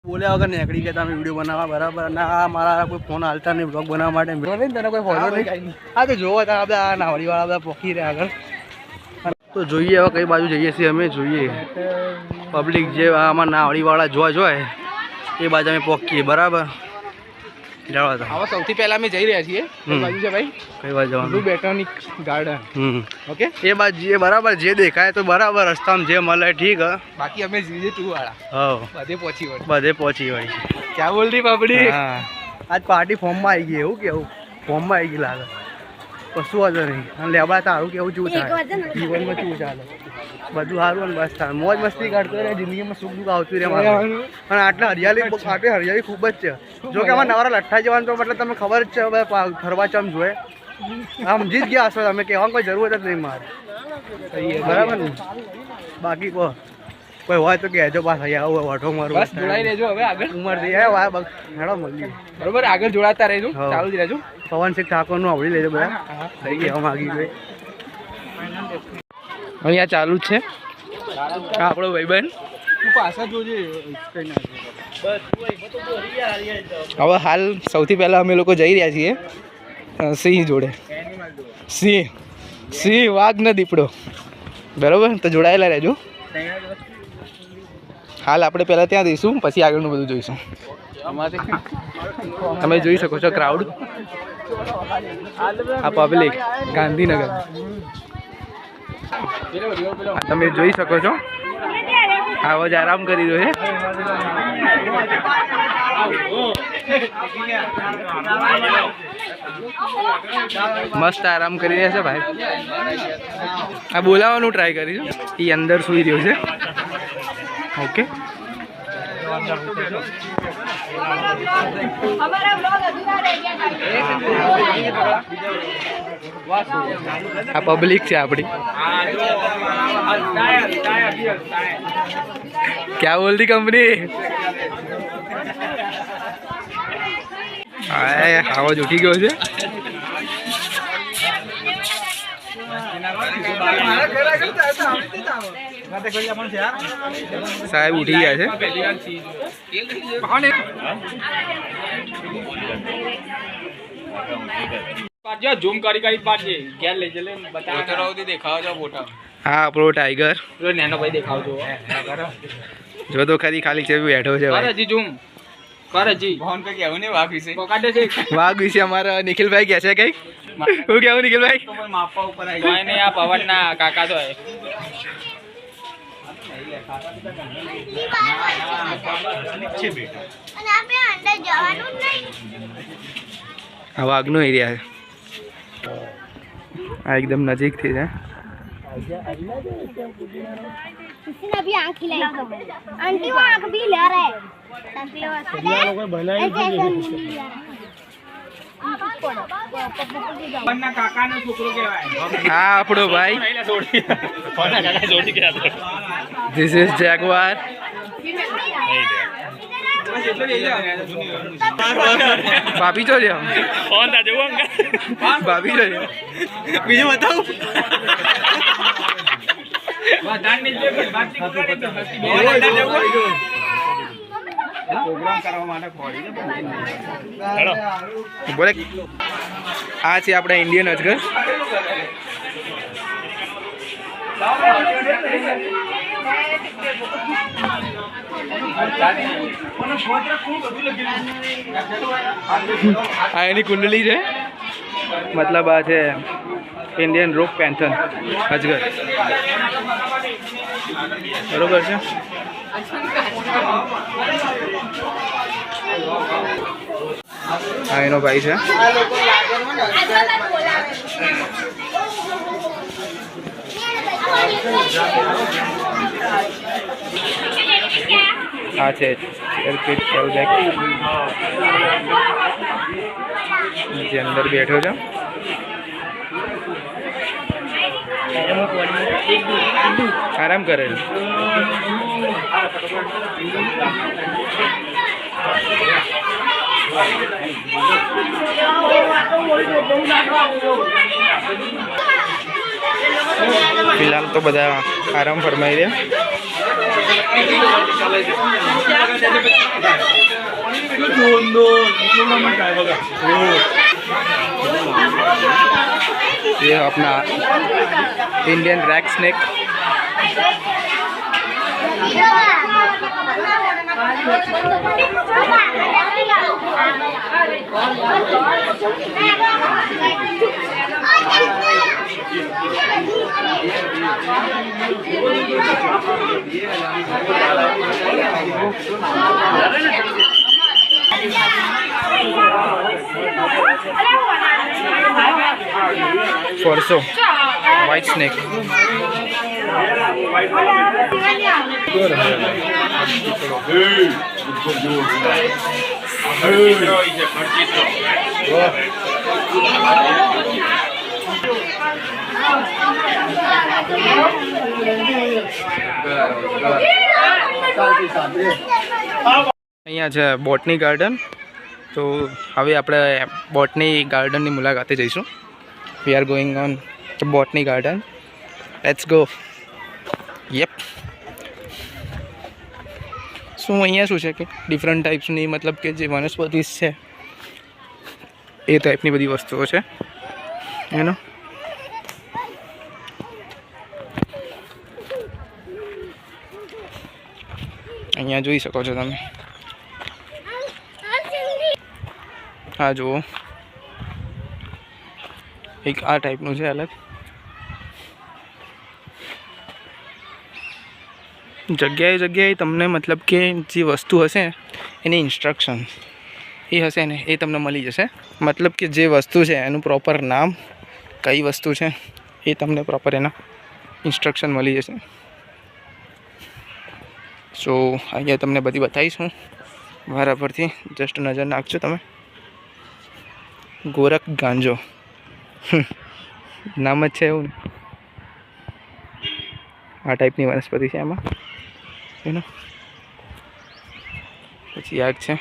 બોલ્યા વગર નીકળી ગયા તમે વિડીયો બનાવવા બરાબર ના મારા કોઈ ફોન હાલતા નહીં બ્લોગ બનાવવા માટે તને કોઈ ફોટો નહીં. હા તો જોવો તમે બધા આ નાવડીવાળા બધા પોકી રહ્યા આગળ તો જોઈએ હવે કઈ બાજુ જઈએ છીએ અમે જોઈએ પબ્લિક જે આમાં નાવડીવાળા જોવા જોઈએ એ બાજુ અમે પોકીએ બરાબર. જાઓ હવે સૌથી પહેલા અમે જઈ રહ્યા છીએ કઈ બાજુ છે ભાઈ? કઈ બાજુ જવાનું? બોટાનિક ગાર્ડન. ઓકે એ બાજુ જઈએ બરાબર જે દેખાય તો બરાબર રસ્તામાં જે મળે ઠીક હ. બાકી અમે જઈએ ટુ વાળા હા બધે પહોંચી વળી. ક્યાં બોલતી પાપડી? હા આજ પાર્ટી ફોર્મમાં આવી ગઈ એવું કેવું ફોર્મમાં આવી ગઈ લાગે કશું વાંધો નહીં અને લેબડા તારું કેવું શું થાય જીવનમાં શું ચાલે બધું સારું ને બસ થાય મોજ મસ્તી કાઢતો રહે જિંદગીમાં સુખ દુઃખ આવતું રહે મારે. અને આટલા હરિયાળી ખૂબ જ છે. જો કે આમાં નવારા લઠ્ઠા જવાનું તો મતલબ તમને ખબર જ છે હવે ફરવા ચમ જોઈએ આમ જીત ગયા હશો તમે કહેવાની કોઈ જરૂર જ નહીં મારે બરાબર ને. બાકી કોઈ હોય તો કહેજો પાસ અહીંયા આવું વાઠો મારું બસ જોડાઈ રહેજો હવે આગળ ઉંમર થઈ જાય હેડો મળીએ બરોબર આગળ જોડાતા રહેજો ચાલુ જ રહેજો. પવનસિંહ ઠાકોરનું આવડી લેજો બધા થઈ ગયા માગી ગઈ અહીંયા ચાલુ જ છે આપણો ભાઈબંધ. પાછા જોજે હવે હાલ સૌથી પહેલા અમે લોકો જઈ રહ્યા છીએ સિંહ જોડે. સિંહ વાઘ ને દીપડો બરોબર તો જોડાયેલા રહેજો. હાલ આપણે પહેલાં ત્યાં જઈશું પછી આગળનું બધું જોઈશું. તમે જોઈ શકો છો ક્રાઉડ આ પબ્લિક ગાંધીનગર તમે જોઈ શકો છો આવાજ આરામ કરી રહ્યો છે. મસ્ત આરામ કરી રહ્યા છે ભાઈ. આ બોલાવવાનું ટ્રાય કરીશું એ અંદર સુઈ રહ્યો છે. ઓકે આ પબ્લિક છે આપણી. क्या बोलती कंपनी? आवाज उठी गयो છે. સાહેબ ઉઠી ગયા છે. ઝૂમ કરી પાડજે ઘેર લઈ જલે બતાવો દેખાવ જો ફોટા. હા આપણો ટાઈગર નેનો ભાઈ દેખાવજો જો તો ખરી ખાલી છે બેઠો છે કર હજી ઝૂમ કર હજી ફોન पे કેવું ને વાઘ વિશે કોકાડે છે. વાઘ વિશે અમારા નિખિલભાઈ કહે છે કઈ હું કેવું નિખિલભાઈ? માપા ઉપર આવી કોઈ નહીં આ પવનના કાકા તો આ વાઘનો એરિયા છે. આ એકદમ નજીકથી છે. इसने अभी आँख हिलाई आंटी वो आँख भी ले रहा है હા આપણો ભાઈ ધીસ ઇઝ જેગવાર. ભાભી તો છે ભાભી તો છે બીજું બતાવું. બોલે આ છે આપણા ઇન્ડિયન અજગર. આ એની કુંડલી છે મતલબ આ છે ઇન્ડિયન રોક પેન્થર અજગર બરોબર છે. હા એનો ભાઈ છે. આ છે જે અંદર બેઠો છે. આરામ કરે છે. फिलहाल तो बधा आराम फरमाई रहा। ये अपना इंडियन रैक स्नेक। फॉर्सो वाइट स्नेक। અહીંયા છે બોટની ગાર્ડન। તો હવે આપણે બોટની ગાર્ડનની મુલાકાતે જઈશું। We are going on botany garden, let's go. Yup. શું અહીંયા શું છે કે ડિફરન્ટ ટાઈપ્સની મતલબ કે જે વનસ્પતિ છે એ ટાઈપની બધી વસ્તુઓ છે એનો। અહીંયા જોઈ શકો છો તમે। હા જુઓ, એક આ ટાઈપનું છે અલગ। જગ્યાએ જગ્યાએ તમને મતલબ કે જે વસ્તુ હશે એની ઇન્સ્ટ્રક્શન એ હશે ને એ તમને મળી જશે। મતલબ કે જે વસ્તુ છે એનું પ્રોપર નામ, કઈ વસ્તુ છે એ તમને પ્રોપર એના ઇન્સ્ટ્રક્શન મળી જશે। સો અહીંયા તમને બધી બતાવીશ હું મારા પરથી, જસ્ટ નજર નાખજો તમે। ગોરખ ગાંજો નામ જ છે એવું ને। આ ટાઈપની વનસ્પતિ છે એમાં એનો। પછી આ છે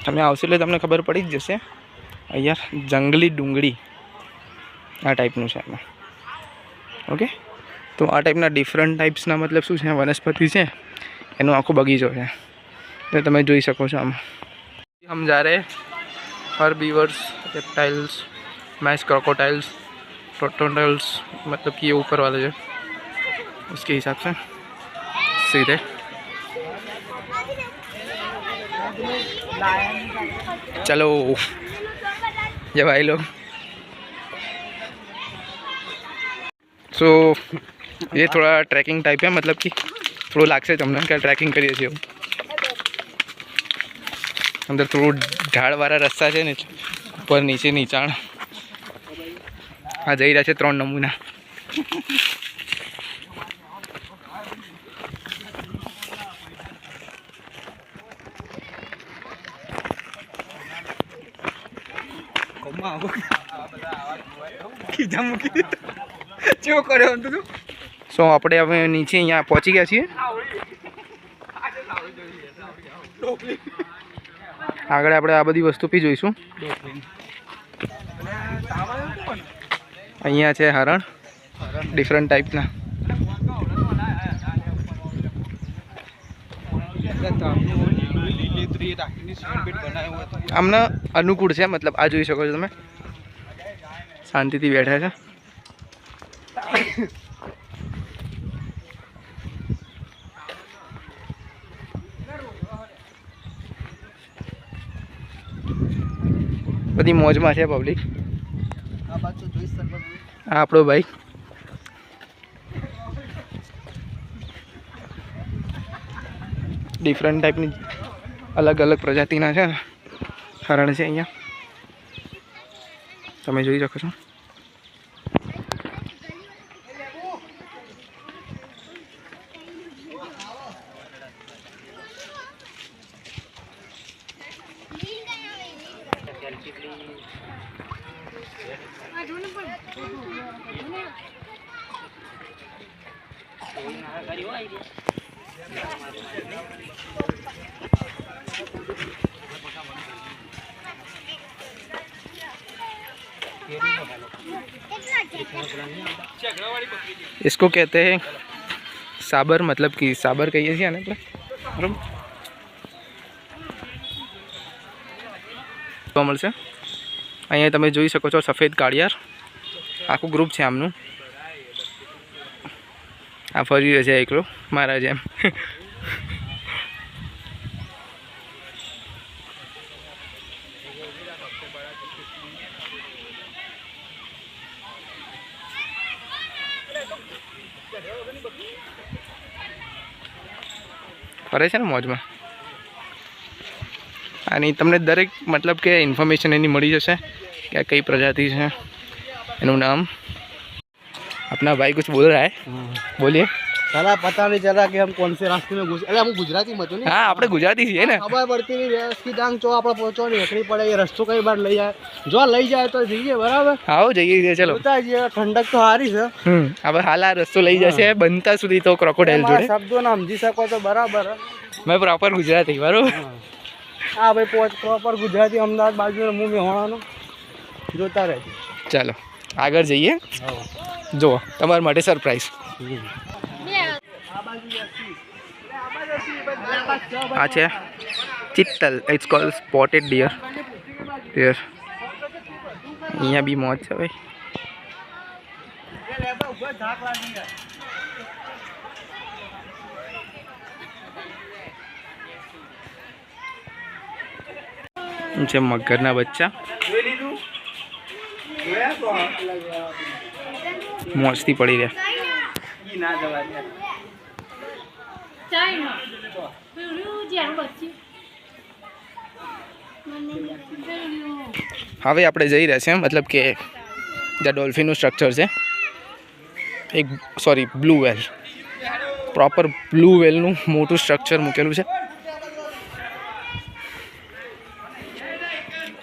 તમે આવશો એટલે તમને ખબર પડી જ જશે। અહીંયા જંગલી ડુંગળી આ ટાઈપનું છે એમાં। ઓકે, તો આ ટાઈપના ડિફરન્ટ ટાઈપ્સના મતલબ શું છે વનસ્પતિ છે એનો આખો બગીચો છે, તો તમે જોઈ શકો છો આમાં। हम जा रहे हर्बीवर्स, रेप्टाइल्स, मैस क्रोकोटाइल्स, टोटोटल्स, मतलब कि ये ऊपर वाले जो उसके हिसाब से सीधे। चलो ये भाई लोग। सो ये थोड़ा ट्रैकिंग टाइप है, मतलब कि थोड़ा लागसे तमने क्या ट्रैकिंग करिए छे। अंदर थोड़ा ढाळवाळा रस्ता है ने ऊपर नीचे नीचाण। आ जई रह्या छे 3 नमूना। सो આપણે હવે નીચે અહીંયા પહોંચી ગયા છીએ। આગળ આપણે આ બધી વસ્તુ પી જોઈશું। અહીંયા છે હરણ, ડિફરન્ટ ટાઈપના। આમને અનુકૂળ છે, મતલબ આ જોઈ શકો છો તમે, શાંતિથી બેઠા છે। બધી મોજમાં છે પબ્લિક। આ આપણો ભાઈ ડિફરન્ટ ટાઈપની અલગ અલગ પ્રજાતિના છે હરણ છે અહીંયા, તમે જોઈ શકો છો। इसको कहते हैं સાબર મતલબ કે સાબર કહીએ છીએ આને આપણે, બરાબર. જોવા મળશે અહીંયા તમે જોઈ શકો છો સફેદ કાળિયાર, આખું ગ્રુપ છે આમનું. આ ફરી રહ્યો છે એકલો મારા જેમ. ફરે છે ને મોજમાં. અને તમને દરેક મતલબ કે ઇન્ફોર્મેશન એની મળી જશે કે આ કઈ પ્રજાતિ છે, એનું નામ. अपना भाई कुछ बोल रहा है, बोलिए. चला पता नहीं चला कि हम कौन से रास्ते में घुस, अरे हम गुजराती मत नहीं. हाँ આપણે ગુજરાતી છીએ ને. ખબર પડતી નહીં રેસ્કી ડાંગ ચો આપણે પહોંચો નહીં એકડી પડે એ રસ્તો કઈ બાર લઈ જાય, જો લઈ જાય તો જઈએ બરાબર. આવો જઈએ ચલો. જોતા જઈએ ઠંડક તો સારી છે. હવે હાલ આ રસ્તો લઈ જશે બનતા સુધી તો ક્રોકોડાઇલ જોડે. શબ્દો ના સમજી શકો તો બરાબર. મેં પ્રોપર ગુજરાતી બરાબર. હા ભાઈ પ્રોપર ગુજરાતી અમદાવાદ બાજુ હું મેહોણાનો જોતા રહેજો. ચાલો આગળ જઈએ. જો તમારા માટે સરપ્રાઈઝ. આ છે chital, it's called spotted deer. અહીંયા બી મોજ છે ભાઈ. છે મગરના બચ્ચા, મોજથી પડી રહ્યા. હવે આપણે જઈ રહ્યા છીએ મતલબ કે જ્યાં ડોલ્ફિનનું સ્ટ્રક્ચર છે એક, sorry blue whale, proper blue વેલનું મોટું સ્ટ્રક્ચર મૂકેલું છે.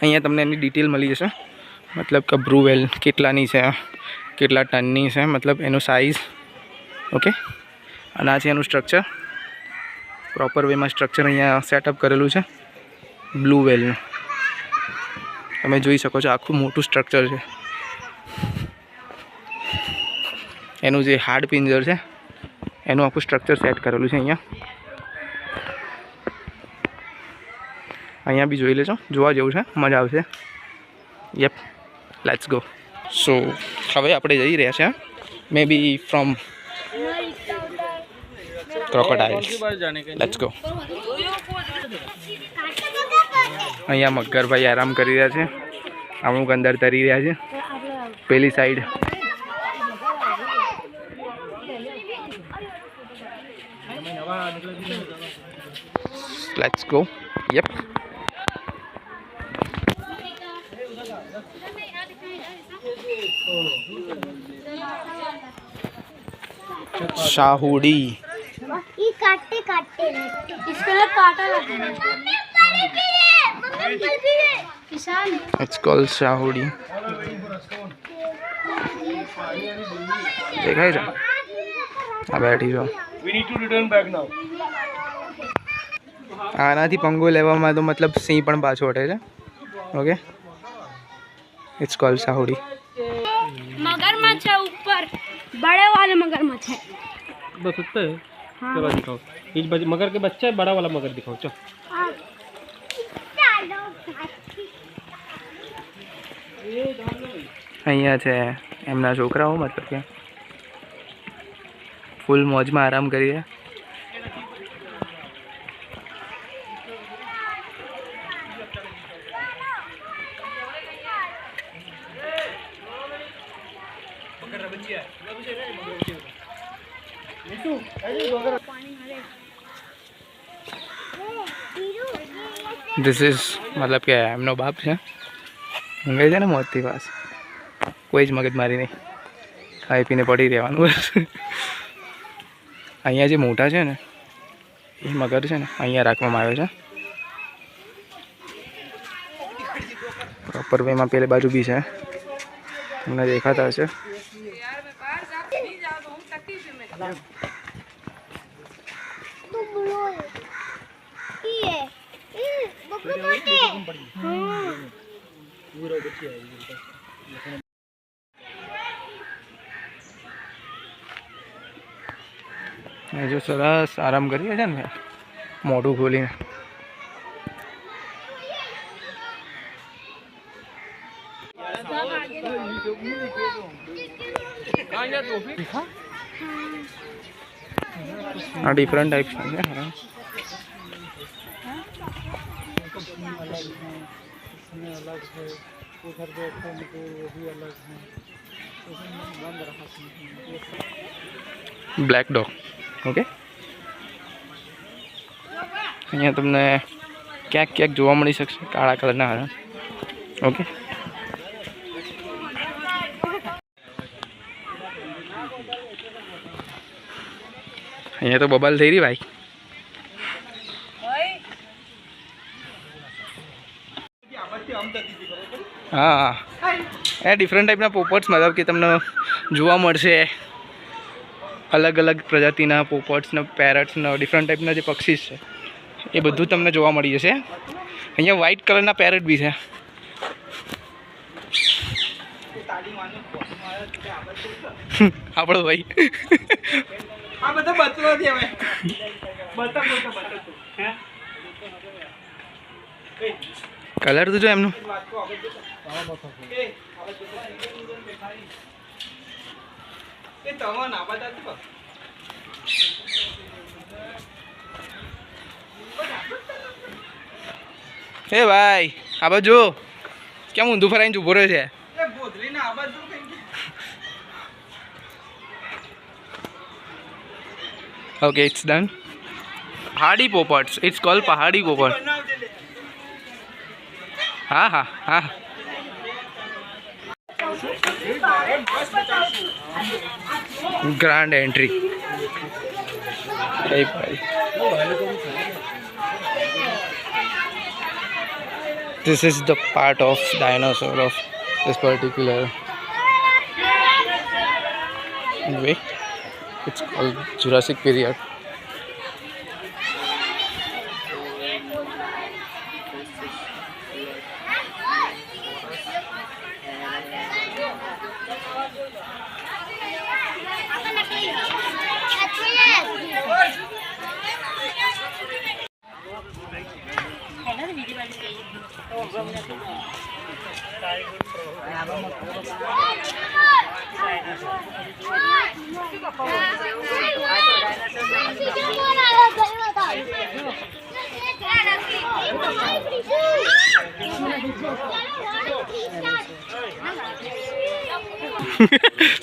અહીંયા તમને એની ડિટેલ મળી જશે મતલબ કે બ્લુ વેલ કેટલાની છે, કેટલા ટનની છે, મતલબ એનો સાઇઝ. ઓકે. અને આ છે એનું સ્ટ્રક્ચર, પ્રોપર વેમાં સ્ટ્રક્ચર અહીંયા સેટઅપ કરેલું છે બ્લુ વેલનું. તમે જોઈ શકો છો આખું મોટું સ્ટ્રક્ચર છે. એનું જે હાર્ડ પિંજર છે એનું આખું સ્ટ્રક્ચર સેટ કરેલું છે અહીંયા. અહીંયા બી જોઈ લેજો, જોવા જેવું છે, મજા આવશે. Yup, let's go. સો હવે આપણે જઈ રહ્યા છીએ maybe from crocodiles. Let's go. અહીંયા મગરભાઈ આરામ કરી રહ્યા છે, અમુક અંદર તરી રહ્યા છે પેલી સાઈડ. Let's go. યપ. शाहुड़ी ये काटते काटते इसके लिए कांटा लगा है। किसान इट्स कॉल्ड शाहुड़ी. देखा है जा आ बैठी जो We need to return back now. આનાથી પંગો લેવામાં તો મતલબ સિંહ પણ પાછો હટે છે. ઓકે. इट्स कॉल्ड शाहुड़ी. मगरमच्छ है ऊपर, बड़े वाले मगरमच्छ है. बस उतना है. चलो दिखाओ. इस मगर के बच्चा है, बड़ा वाला मगर दिखाओ. चलो અહીંયા છે એમના છોકરાઓ મતલબ કે ફૂલ મોજમાં આરામ કરી રહ્યા. ધીસ ઇઝ મતલબ કે એમનો બાપ છે, ઊંઘે છે ને મોજથી. પાસ કોઈ જ મગજમારી નહીં, ખાઈ પીને પડી રહેવાનું બસ. અહીંયા જે મોટા છે ને એ મગર છે ને અહીંયા રાખવામાં આવ્યો છે પ્રોપર વેમાં. પેલી બાજુ બી છે, તમને દેખાતા હશે. જો સરસ આરામ કરીએ છે ને મોઢું ખોલીને. આ ડિફરન્ટ ટાઈપ્સના છે હરણ. Black dog. ઓકે, અહીંયા તમને ક્યાંક ક્યાંક જોવા મળી શકશે કાળા કલરના હરણ. ઓકે, અહીંયા તો બબલ થઈ રહી ભાઈ. હા, એ ડિફરન્ટ ટાઈપના પોપટ્સ મતલબ કે તમને જોવા મળશે. અલગ અલગ પ્રજાતિના પોપટ્સને પેરટ્સને ડિફરન્ટ ટાઈપના જે પક્ષી છે એ બધું તમને જોવા મળી જશે. અહીંયા વ્હાઇટ કલરના પેરટ બી છે. આપણો ભાઈ કલર તો જો એમનું. એ ભાઈ આ બાજુ કેમ ઊંધું ફરાઈને ઊભો રહ્યો છે? Okay, it's done. પહાડી પોપટ્સ, ઇટ્સ કોલ્ડ પહાડી પોપટ. હા હા હા. Grand entry. Hey, buddy. This is the part of dinosaur of this particular way. It's called Jurassic period.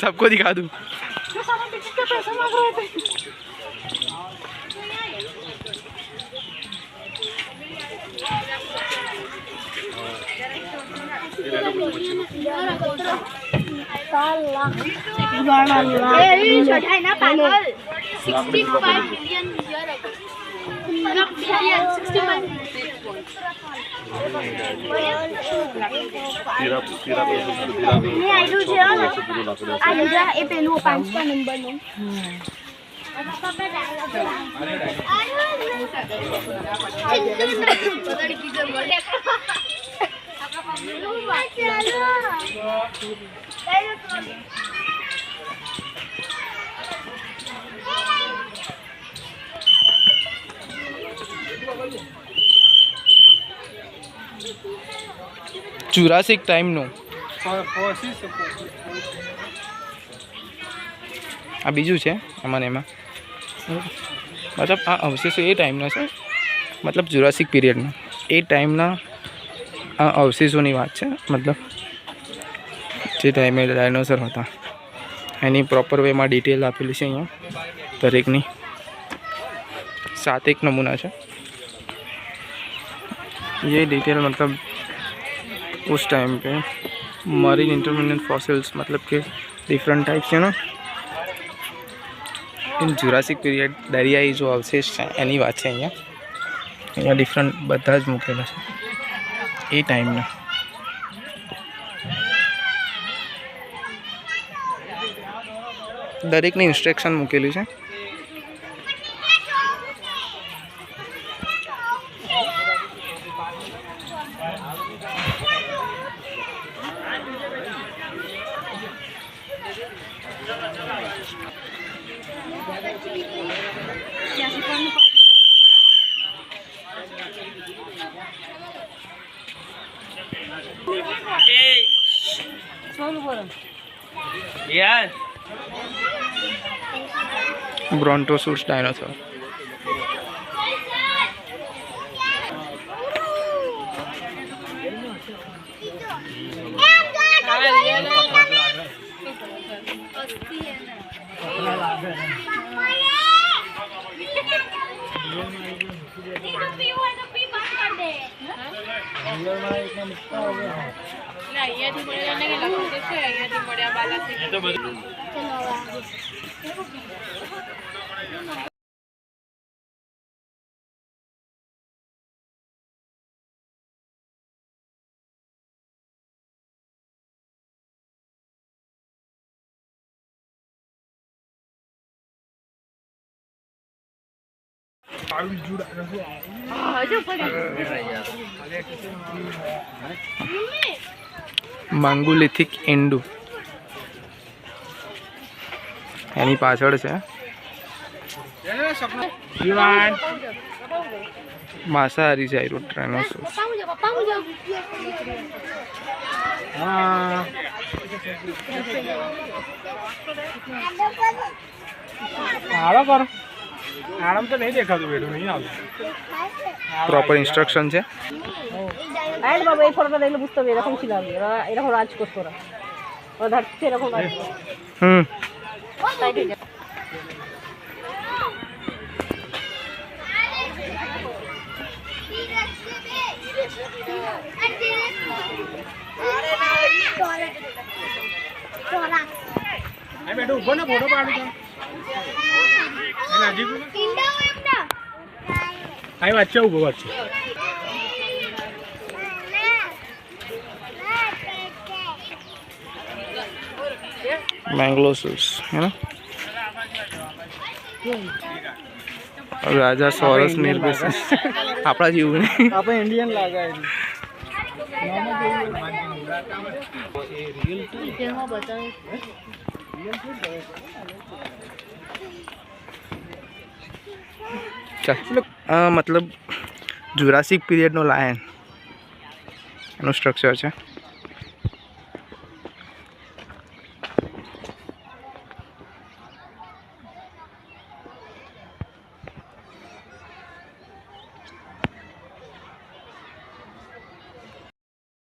सबको दिखा दूं. जुरासिक टाइम नो आ बीजू है एमां एमां मतलब आ अवशेषो ए टाइमना है मतलब जुरासिक पीरियड ए टाइमना आ अवशेषोनी वात है मतलब जे टाइमे डायनोसर होता एनी प्रॉपर वे में डिटेल आपेली है अहीं दरेकनी 7 एक नमूना है। ये डिटेल मतलब उस टाइम पे मरीन इंटरमीडिएट फॉसिल्स मतलब के डिफरेंट टाइप्स है ना इन जुरासिक पीरियड दरियाई जो अवशेष है एनी बात है अँ डिफरेंट बधा ज मूकेला है ए टाइमना दरेकनी इंस्ट्रक्शन मूकेली है। બ્રોન્ટોસોરસ ડાયનોસોર. મંગોલિથિક ઇન્ડુ એની પાછળ છે. માંસાહારી છે ટ્રાયનોસોરસ. આરામ તો નહીં દેખાતું બેઠું નહીં આવતું. প্রপার ইনস্ট্রাকশন છે. আরে বাবা এই ফটোটা দেখলে বুঝতে হবে এরকম ছিল আগে এরকম রাজ করতো ওরা ওরা ধরছে এরকম রাজ করতো. তাই ঠিক আছে. બેઠું ઉભો ને ફોટો પાડું તો નજીક અહીં વચ્ચે ઉભો વચ્ચે. મેંગ્લોસોરસ है ना. રાજા સોરસ નિર્દેશિત આપણા જેવું નહીં. આપણે ઇન્ડિયન લાગે મતલબ જુરાસિક પીરિયડનો લાયન એનું સ્ટ્રક્ચર છે.